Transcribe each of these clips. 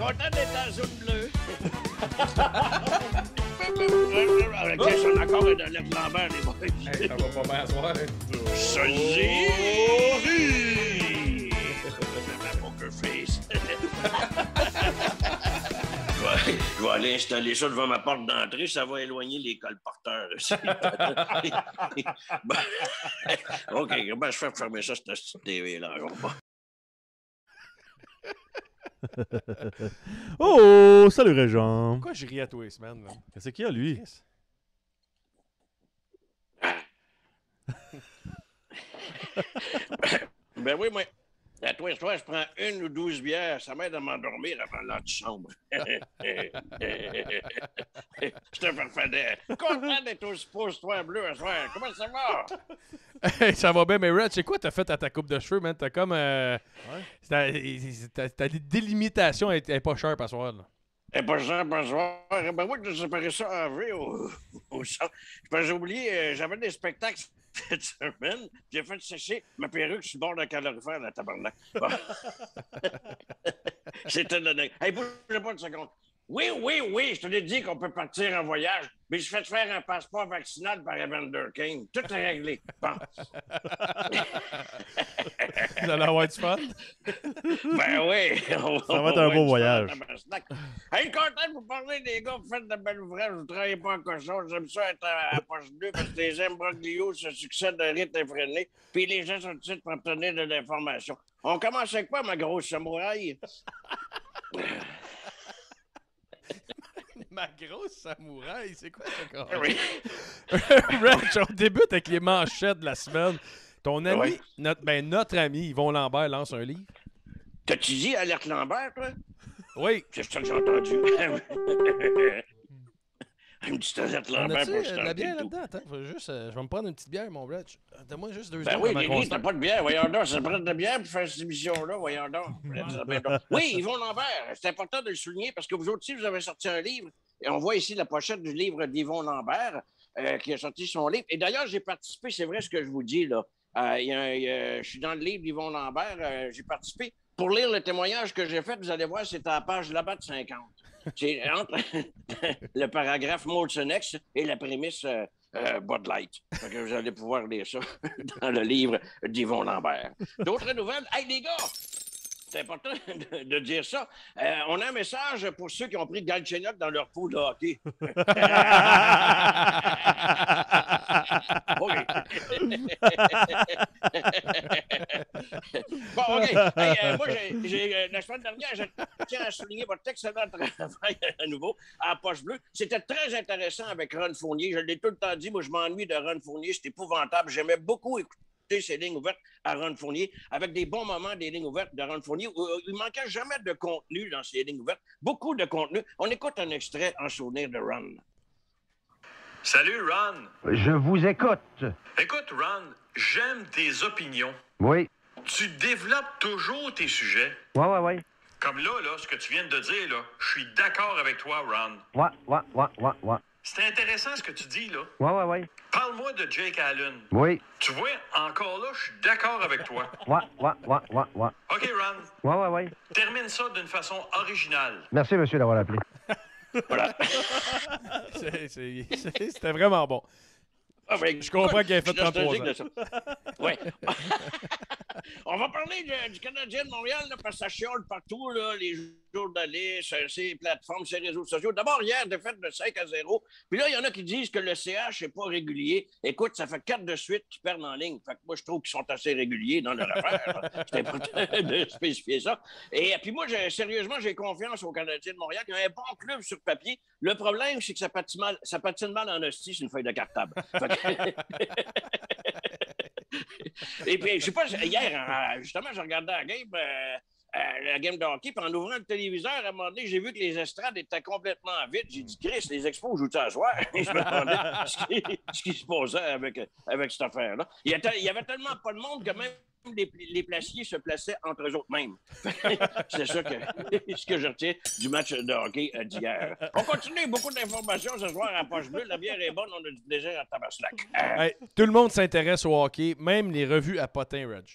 Content d'être en zone bleue. Ok, j'en ai encore une lettre Lambert, les boys. Hey, ça va pas bien à soir. Salut! Ma poker face. Je vais aller installer ça devant ma porte d'entrée, ça va éloigner les colporteurs. OK, comment je fais pour fermer ça, cette petite TV-là? Oh, salut Régent. Pourquoi je ris à tous les semaines? Là? Qu'est-ce qu'il y a, lui? Chris? Ben oui, moi, à toi, je prends 1 ou 12 bières, ça m'aide à m'endormir avant l'antichambre. Je te farfadais. Content d'être aussi pose-toi bleu à soir. Comment ça va? Hey, ça va bien, mais Red, c'est quoi t'as fait à ta coupe de cheveux, man? T'as comme... ta délimitation est pas chère, pas soir, là. Eh, pas ça, pas ça. Ben oui, j'ai séparé ça en vrai au centre. J'ai oublié, j'avais des spectacles cette semaine. J'ai fait sécher ma perruque sur le bord d'un calorifère, la tabarnak. Bon. C'était donné. Hey, bougez pas une seconde. Oui, je te l'ai dit qu'on peut partir en voyage, mais je fais te faire un passeport vaccinal par Evander Kane. Tout est réglé. Bon. Vous allez avoir du fun? Ben oui. Ça va être un beau voyage. Hey, content de vous parler, les gars. Vous faites de belles ouvrages. Vous ne travaillez pas en cochon. J'aime ça être à poche bleue parce que les imbroglios se succèdent d'un rythme effréné. Puis les gens sont ici pour obtenir de l'information. On commence avec quoi, ma grosse samouraï? Ma grosse samouraï, c'est quoi ça, quoi? Oui. Red, on débute avec les manchettes de la semaine. Ton ami, Oui. notre ami Yvon Lambert lance un livre. T'as-tu dit Alerte Lambert, toi? Oui. C'est ça que j'ai entendu. Une petite Alerte On Lambert a-tu pour de la bière tout. là-dedans? Attends, faut juste, je vais me prendre une petite bière, mon Red. Donne-moi juste 2 Ben secondes. oui, avant qu'on Lily, t'as starte. pas de bière. Voyons donc, ça prend de bière pour faire cette émission-là. Voyons donc. Oui, Yvon Lambert, c'est important de le souligner parce que vous autres aussi, vous avez sorti un livre. Et on voit ici la pochette du livre d'Yvon Lambert qui a sorti son livre. Et d'ailleurs, j'ai participé, c'est vrai ce que je vous dis, là. Je suis dans le livre d'Yvon Lambert. J'ai participé. Pour lire le témoignage que j'ai fait, vous allez voir, c'est à la page là-bas de 50. C'est entre le paragraphe Molson X et la prémisse Bud Light. Fait que vous allez pouvoir lire ça dans le livre d'Yvon Lambert. D'autres nouvelles? Hey, les gars! C'est important de dire ça. On a un message pour ceux qui ont pris Galchenyuk dans leur pool de hockey. Bon, OK. Hey, moi, la semaine dernière, je tiens à souligner votre excellent travail à nouveau à Poche Bleue. C'était très intéressant avec Ron Fournier. Je l'ai tout le temps dit. Moi, je m'ennuie de Ron Fournier. C'est épouvantable. J'aimais beaucoup écouter ces lignes ouvertes à Ron Fournier, avec des bons moments des lignes ouvertes de Ron Fournier. Il manquait jamais de contenu dans ces lignes ouvertes. Beaucoup de contenu. On écoute un extrait en souvenir de Ron. Salut, Ron. Je vous écoute. Écoute, Ron, j'aime tes opinions. Oui. Tu développes toujours tes sujets. Ouais. Comme là, ce que tu viens de dire, là, je suis d'accord avec toi, Ron. Ouais. C'est intéressant ce que tu dis, là. Ouais. Parle-moi de Jake Allen. Oui. Tu vois, encore là, je suis d'accord avec toi. Ouais. OK, Ron. Ouais. Termine ça d'une façon originale. Merci, monsieur, d'avoir appelé. Voilà. C'était vraiment bon. Ah, ben, Je comprends qu'il ait fait je suis 33 ans. nostalgique de ça. Oui. On va parler du Canadien de Montréal, là, parce que ça chiale partout, là, les journalistes, ces plateformes, ces réseaux sociaux. D'abord, hier, défaite de 5-0. Puis là, il y en a qui disent que le CH n'est pas régulier. Écoute, ça fait 4 de suite qu'ils perdent en ligne. Fait que moi, je trouve qu'ils sont assez réguliers dans leur affaire. C'est important de spécifier ça. Et puis moi, sérieusement, j'ai confiance aux Canadiens de Montréal. Il y a un bon club sur papier. Le problème, c'est que ça patine mal en hostie sur une feuille de cartable. Et puis, je sais pas, hier, justement, je regardais la game de hockey, puis en ouvrant le téléviseur, à un moment donné, j'ai vu que les estrades étaient complètement vides. J'ai dit, Chris, les expos jouent à soir? Et je me demandais ce qui se passait avec cette affaire-là. Il y avait tellement pas de monde que même les placiers se plaçaient entre eux autres mêmes. C'est ça ce que je retiens du match de hockey d'hier. On continue, beaucoup d'informations ce soir à Poche Bleue. La bière est bonne, on a du plaisir à Tabaslac. Hey, tout le monde s'intéresse au hockey, même les revues à potins, Reg.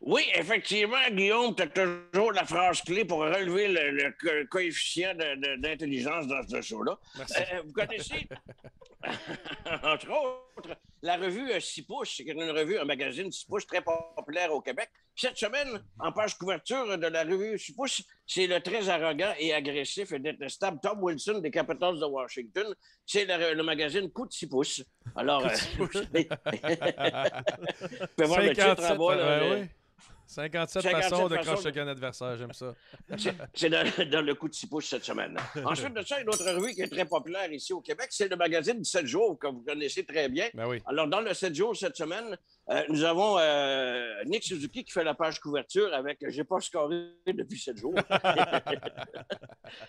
Oui, effectivement, Guillaume, tu as toujours la phrase clé pour relever le coefficient d'intelligence dans ce show-là. Merci. Vous connaissez, entre autres, la revue 6 pouces, c'est une revue, un magazine 6 pouces très populaire au Québec. Cette semaine, en page couverture de la revue 6 pouces, c'est le très arrogant et agressif et détestable Tom Wilson des Capitals de Washington. C'est le magazine Coup de 6 pouces. Alors, vous pouvez voir le titre en bas. Là, oui. 57 façons de crocheter un adversaire, j'aime ça. C'est dans le coup de 6 pouces cette semaine. Ensuite de ça, une autre revue qui est très populaire ici au Québec, c'est le magazine 7 jours, que vous connaissez très bien. Ben oui. Alors, dans le 7 jours cette semaine, nous avons Nick Suzuki qui fait la page couverture avec « J'ai pas scoré depuis 7 jours ».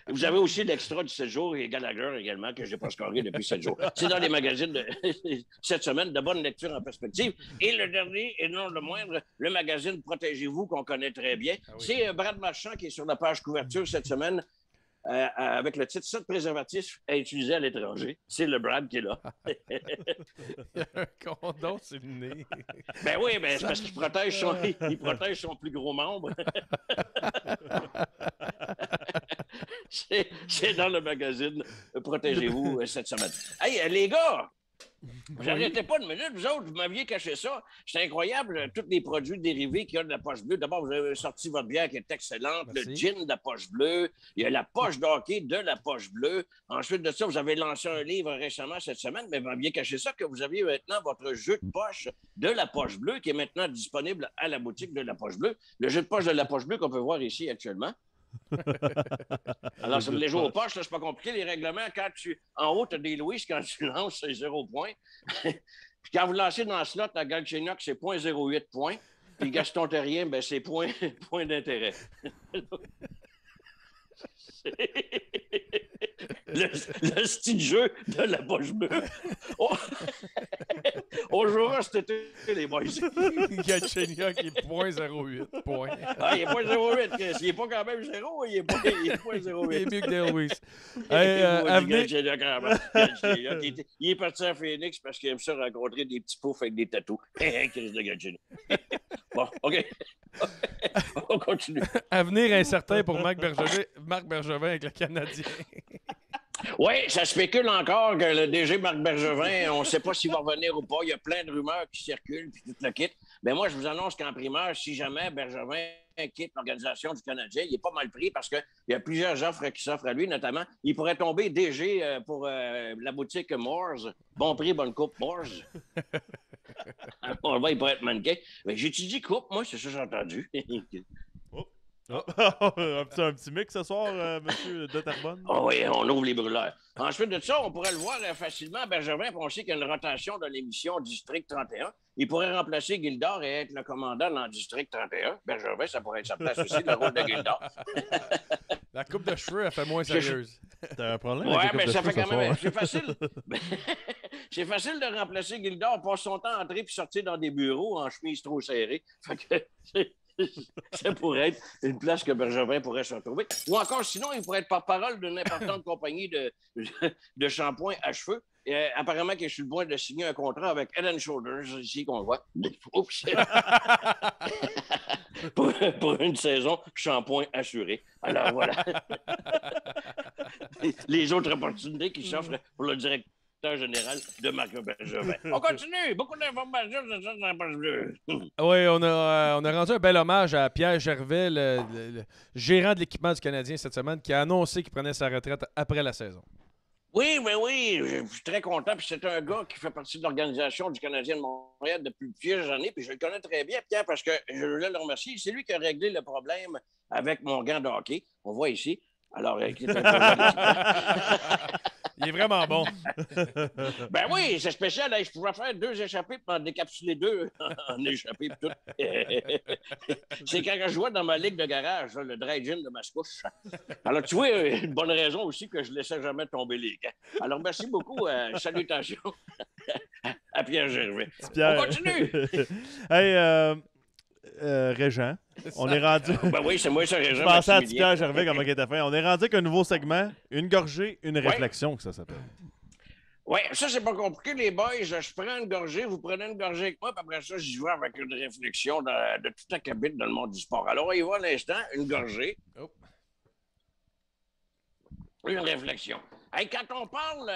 Vous avez aussi l'extra du 7 jours et Gallagher également que j'ai pas scoré depuis 7 jours. C'est dans les magazines de cette semaine, de bonne lecture en perspective. Et le dernier, et non le moindre, le magazine Protégez-vous qu'on connaît très bien. Ah oui. C'est Brad Marchand qui est sur la page couverture cette semaine avec le titre « 7 préservatifs à utiliser à l'étranger ». C'est le Brad qui est là. Il y a un condom sur le nez. Ben oui, ben, c'est parce qu'il protège son plus gros membre. C'est dans le magazine Protégez-vous cette semaine. Hey, les gars! J'arrêtais pas de minute, vous autres, vous m'aviez caché ça. C'est incroyable, tous les produits dérivés qu'il y a de la poche bleue. D'abord, vous avez sorti votre bière qui est excellente, merci. Le gin de la poche bleue, il y a la poche d'hockey de la poche bleue. Ensuite de ça, vous avez lancé un livre récemment cette semaine, mais vous m'aviez caché ça, que vous aviez maintenant votre jeu de poche de la poche bleue qui est maintenant disponible à la boutique de la poche bleue. Le jeu de poche de la poche bleue qu'on peut voir ici actuellement. Alors, si vous voulez jouer aux poches, c'est pas compliqué. Les règlements, quand en haut, tu as des Louis, quand tu lances, c'est 0 points. Puis quand vous lancez dans le slot, à Galchenyuk, c'est 0.08 points. Puis Gaston Terrien, ben, c'est point d'intérêt. Le style jeu de la poche bleue. On jouera cet été, les boys. Galchenyuk qui est 0.08 points. Ah, il est 0.08. Il n'est pas quand même 0, il est 0.08. Il est mieux que Dale Weiss. Il est parti à Phoenix parce qu'il aime ça rencontrer des petits poufs avec des tatous. Chris de Galchenyuk. Bon, OK. On continue. Avenir incertain pour Marc Bergevin avec le Canadien. Oui, ça spécule encore que le DG Marc Bergevin, on ne sait pas s'il va revenir ou pas. Il y a plein de rumeurs qui circulent, puis tout le kit. Mais moi, je vous annonce qu'en primeur, si jamais Bergevin quitte l'organisation du Canadien, il est pas mal pris parce qu'il y a plusieurs offres qui s'offrent à lui, notamment. Il pourrait tomber DG pour la boutique Moores. Bon prix, bonne coupe, Moores. On va, il pourrait être mannequin. Mais j'ai-tu dit coupe, moi? C'est ça que j'ai entendu. Oh. un petit mix ce soir, monsieur de Terrebonne? Oh oui, on ouvre les brûleurs. Ensuite de ça, on pourrait le voir facilement, Bergevin, puis on sait qu'il y a une rotation de l'émission District 31. Il pourrait remplacer Gildor et être le commandant dans District 31. Bergevin, ça pourrait être sa place aussi, le rôle de Gildor. La coupe de cheveux, elle fait moins sérieuse. T'as un problème? Ouais, mais ça fait quand même. C'est facile. C'est facile de remplacer Gildor, passe son temps à entrer puis sortir dans des bureaux en chemise trop serrée. Fait que ça pourrait être une place que Bergevin pourrait se retrouver. Ou encore, sinon, il pourrait être porte-parole d'une importante compagnie de shampoing à cheveux. Et, apparemment, qu'il est sur le point de signer un contrat avec Head & Shoulders, ici qu'on voit. Oups! pour une saison, shampoing assuré. Alors, voilà. Les autres opportunités qui s'offrent pour le directeur général de Marc Bergevin. On continue. Beaucoup d'informations sur la page bleue. Oui, on a rendu un bel hommage à Pierre Gervais, le gérant de l'équipement du Canadien cette semaine, qui a annoncé qu'il prenait sa retraite après la saison. Oui, mais oui, je suis très content. Puis c'est un gars qui fait partie de l'organisation du Canadien de Montréal depuis plusieurs années. Puis je le connais très bien, Pierre, parce que je voulais le remercier. C'est lui qui a réglé le problème avec mon gant de hockey. On voit ici. Alors, il est un peu... Il est vraiment bon. Ben oui, c'est spécial. Je pourrais faire 2 échappées pour en décapsuler 2 en échappée. Tout. C'est quand je jouais dans ma ligue de garage, le dry gin de Mascouche. Alors, tu vois, une bonne raison aussi que je ne laissais jamais tomber les gants. Alors, merci beaucoup. Salutations à Pierre Gervais. Pierre. On continue. Hey, Régent, on est rendu... Ben oui, c'est moi, ça, Régent. Je pensais à Pierre Gervais comme il était fin. On est rendu avec un nouveau segment, une gorgée, une réflexion, que ça s'appelle. Oui, ça, c'est pas compliqué, les boys. Je prends une gorgée, vous prenez une gorgée avec moi, puis après ça, j'y vais avec une réflexion de tout ce qui habite dans le monde du sport. Alors, il va à l'instant, une gorgée. Oh. Une réflexion. Hey, quand on parle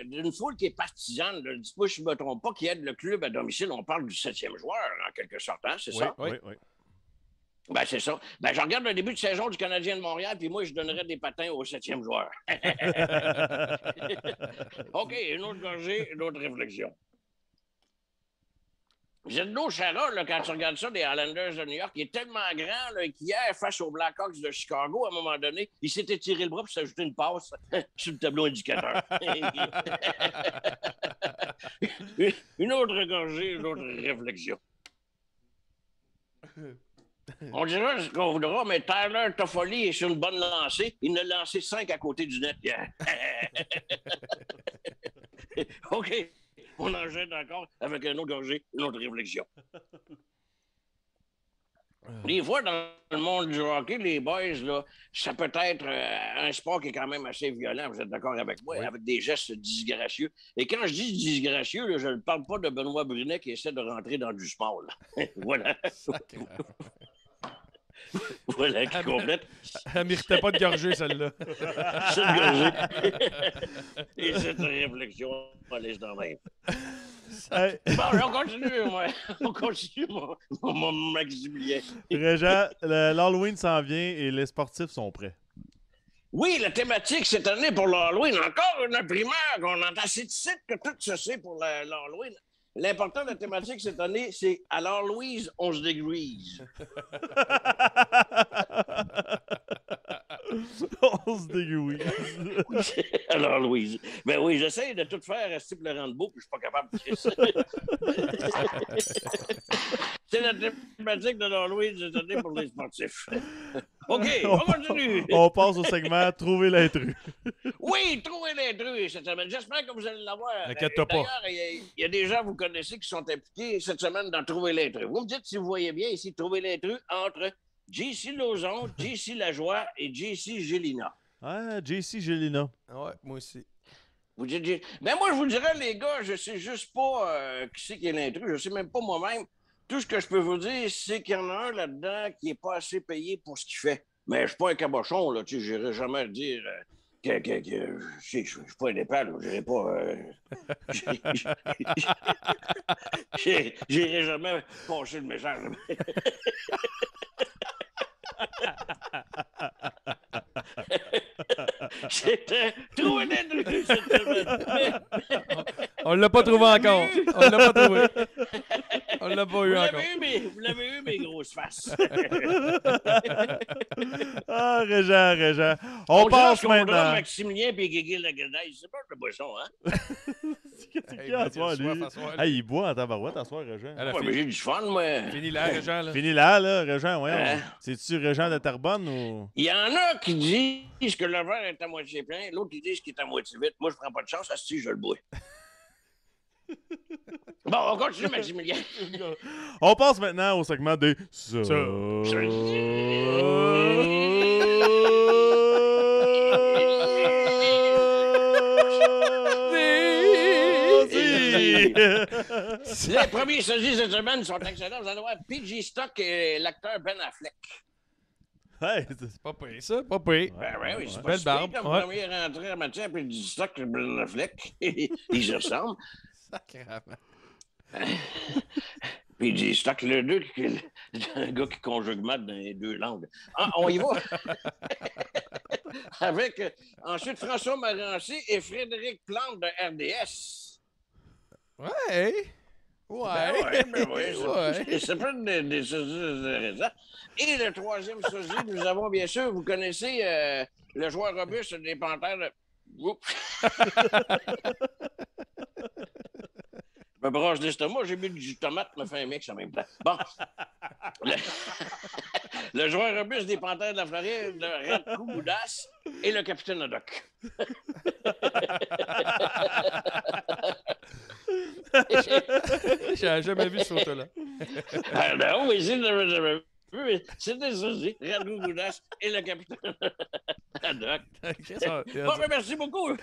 d'une foule qui est partisane, dis-moi si je ne me trompe pas, qui aide le club à domicile, on parle du 7e joueur, en quelque sorte, hein, c'est ça? Oui, oui. Ben, c'est ça. Ben, je regarde le début de saison du Canadien de Montréal, puis moi, je donnerais des patins au 7e joueur. OK, une autre gorgée, une autre réflexion. Zdeno Chara, là, quand tu regardes ça, des Islanders de New York, il est tellement grand là, qu'hier, face aux Blackhawks de Chicago, à un moment donné, il s'était tiré le bras pour s'ajouter une passe sur le tableau indicateur. Une autre gorgée, une autre réflexion. On dira ce qu'on voudra, mais Tyler Toffoli est sur une bonne lancée. Il en a lancé 5 à côté du net hier. OK. On enchaîne encore avec un autre gorgée, une autre réflexion. Des fois, dans le monde du hockey, les boys, là, ça peut être un sport qui est quand même assez violent, vous êtes d'accord avec moi, avec des gestes disgracieux. Et quand je dis disgracieux, là, je ne parle pas de Benoît Brunet qui essaie de rentrer dans du sport. Là. Voilà. Voilà qui complète. Elle ne méritait pas de gorger, celle-là. Cette gorgée. Et cette réflexion, on laisse dans même. Bon, on continue, moi. On continue, mon Maximilien. Régent, l'Halloween s'en vient et les sportifs sont prêts. Oui, la thématique cette année pour l'Halloween, encore une primeur qu'on entend assez de sites que tout se sait pour l'Halloween. L'important de la thématique cette année, c'est « Alors Louise, on se dégruise ». On se dégouille. Alors Louise. Ben oui, j'essaie de tout faire rester pour le rendre beau, puis je suis pas capable de faire ça. C'est la thématique de l'Halloween cette année pour les sportifs. OK, on continue. On passe au segment « Trouver l'intrus ». Oui, trouvez l'intrus cette semaine. J'espère que vous allez l'avoir. Inquiète-toi pas. D'ailleurs, il y a des gens que vous connaissez qui sont impliqués cette semaine dans Trouver l'intrus. Vous me dites si vous voyez bien ici Trouver l'intrus entre JC Lauzon, JC Lajoie et JC Gélina. Ah, JC Gélina. Ouais, moi aussi. Vous dites, ben moi, je vous dirais, les gars, je sais juste pas qui c'est qui est l'intrus. Je sais même pas moi-même. Tout ce que je peux vous dire, c'est qu'il y en a un là-dedans qui n'est pas assez payé pour ce qu'il fait. Mais je suis pas un cabochon, là. Tu sais, j'irai jamais dire que je suis pas un épais, là. J'irai pas... j'irai jamais passer le message. C'était trop intrus cette semaine. On l'a pas trouvé encore. On l'a pas trouvé. On l'a pas eu encore. Vous l'avez eu, mes grosses faces. Ah, Régent. On passe maintenant. Maximilien et Guégué Laganaise. C'est pas de boisson, hein? Qu'est-ce qu'il y a à soir, lui? Hey, il boit en tabarouette à soir, Régent. Ouais, mais j'ai du fun, moi. Fini là, Régent. Là. Fini là, Régent, ouais. Hein? C'est-tu Régent de Terrebonne ou... Il y en a qui disent que le verre est à moitié plein, l'autre qui disent qu'il est à moitié vide. Moi, je prends pas de chance, si je le bois. Bon, on continue, Maximilien. On passe maintenant au segment des... Les premiers sosies cette semaine sont excellents. Vous allez voir PG Stock et l'acteur Ben Affleck. Hey, C'est pas pire, ça. Pas pire. Ben oui, c'est pas Belle si barbe. pire comme Ouais. premier rentré en matière PG Stock et Ben Affleck. Ils se ressemblent. Sacrément. PG Stock, le deux, un gars qui conjugue mal dans les deux langues. Ah, on y va. Avec ensuite François Marancy et Frédéric Plante de RDS. Ouais. Ouais. Ben oui, Ouais. ça peut être des sosies intéressants. Et le troisième sosie, nous avons bien sûr, vous connaissez le joueur robuste des Panthères de... Oups. Je me broche l'estomac, j'ai mis du tomate, me fait un mix en même temps. Bon. Le joueur robuste des Panthères de la Floride, de Radko Gudas et le capitaine Haddock. J'ai jamais vu ce photo-là. Non, mais c'est des sosies, Radko Gudas et le capitaine Haddock. Bon, ben, merci beaucoup.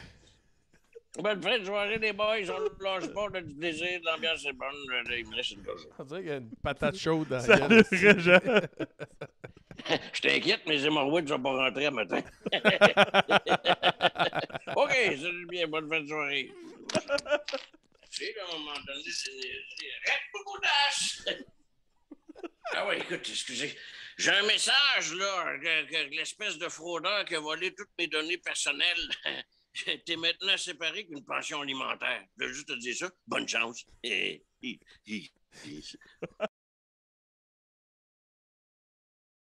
Bonne fin de soirée, les boys. On ne lâche pas, on a du plaisir. L'ambiance est bonne. Il me reste une gorgée. On dirait qu'il y a une patate chaude dans la Salut, gueule. Régent. Je t'inquiète, mes hémorroïdes ne vont pas rentrer à matin. OK, salut bien. Bonne fin de soirée. Tu sais, à un moment donné, c'est beaucoup d'âge. Ah oui, écoute, excusez. J'ai un message, là, que l'espèce de fraudeur qui a volé toutes mes données personnelles. T'es maintenant séparé qu'une pension alimentaire. Je veux juste te dire ça. Bonne chance.